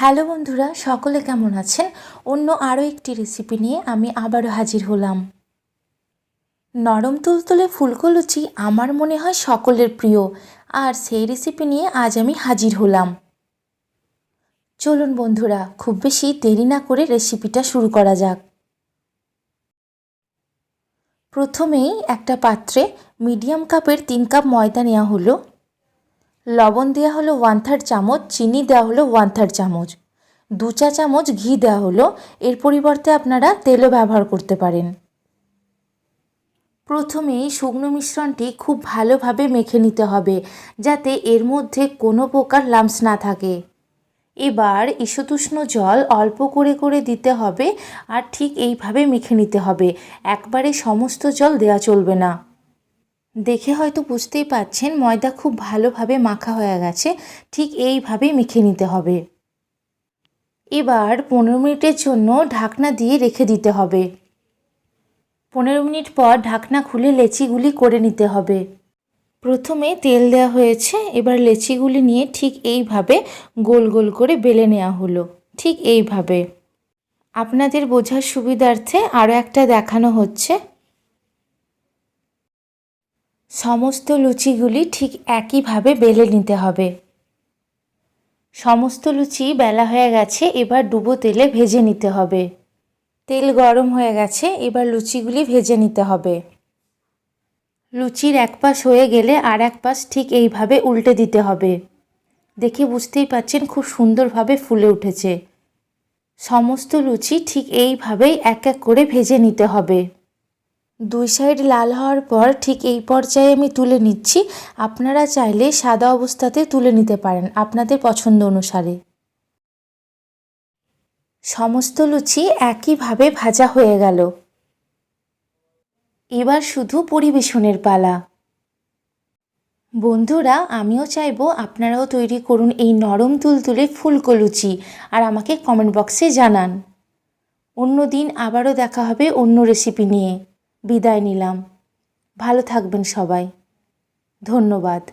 Hello বন্ধুরা, সকলে কেমন আছেন? অন্য আরও একটি রেসিপি নিয়ে আমি আবারও হাজির হলাম। নরম তুলতুলে ফুলকো লুচি আমার মনে হয় সকলের প্রিয়, আর সেই রেসিপি নিয়ে আজ আমি হাজির হলাম। চলুন বন্ধুরা, খুব বেশি দেরি না করে রেসিপিটা শুরু করা যাক। প্রথমেই একটা পাত্রে মিডিয়াম কাপের 3 কাপ ময়দা নেওয়া হলো। লবণ দেওয়া হলো 1/3 চামচ, চিনি দেওয়া হলো 1/3 চামচ, 2 চা চামচ ঘি দেওয়া হলো। এর পরিবর্তে আপনারা তেলও ব্যবহার করতে পারেন। প্রথমেই শুকনো মিশ্রণটি খুব ভালোভাবে মেখে নিতে হবে, যাতে এর মধ্যে কোনো প্রকার লাম্পস না থাকে। এবার ঈষদুষ্ণ জল অল্প করে করে দিতে হবে, আর ঠিক এইভাবে মেখে নিতে হবে। একবারে সমস্ত জল দেওয়া চলবে না। দেখে হয়তো বুঝতেই পাচ্ছেন ময়দা খুব ভালোভাবে মাখা হয়ে গেছে। ঠিক এইভাবেই মেখে নিতে হবে। এবার 15 মিনিটের জন্য ঢাকনা দিয়ে রেখে দিতে হবে। 15 মিনিট পর ঢাকনা খুলে লেচিগুলি করে নিতে হবে। প্রথমে তেল দেওয়া হয়েছে, এবার লেচিগুলি নিয়ে ঠিক এইভাবে গোল গোল করে বেলে নেওয়া হলো। ঠিক এইভাবে। আপনাদের বোঝার সুবিধার্থে আরও একটা দেখানো হচ্ছে। সমস্ত লুচিগুলি ঠিক একইভাবে বেলে নিতে হবে। সমস্ত লুচি বেলা হয়ে গেছে, এবার ডুবো তেলে ভেজে নিতে হবে। তেল গরম হয়ে গেছে, এবার লুচিগুলি ভেজে নিতে হবে। লুচির এক পাশ হয়ে গেলে আর এক পাশ ঠিক এইভাবে উল্টে দিতে হবে। দেখে বুঝতেই পাচ্ছেন খুব সুন্দরভাবে ফুলে উঠেছে। সমস্ত লুচি ঠিক এইভাবেই এক এক করে ভেজে নিতে হবে। 2 সাইড লাল হওয়ার পর ঠিক এই পর্যায়ে আমি তুলে নিচ্ছি। আপনারা চাইলে সাদা অবস্থাতে তুলে নিতে পারেন আপনাদের পছন্দ অনুসারে। সমস্ত লুচি একইভাবে ভাজা হয়ে গেল। এবার শুধু পরিবেশনের পালা। বন্ধুরা, আমিও চাইবো আপনারাও তৈরি করুন এই নরম তুলতুলে ফুলকো লুচি, আর আমাকে কমেন্ট বক্সে জানান। অন্য দিন আবারও দেখা হবে অন্য রেসিপি নিয়ে। বিদায় নিলাম। ভালো থাকবেন সবাই। ধন্যবাদ।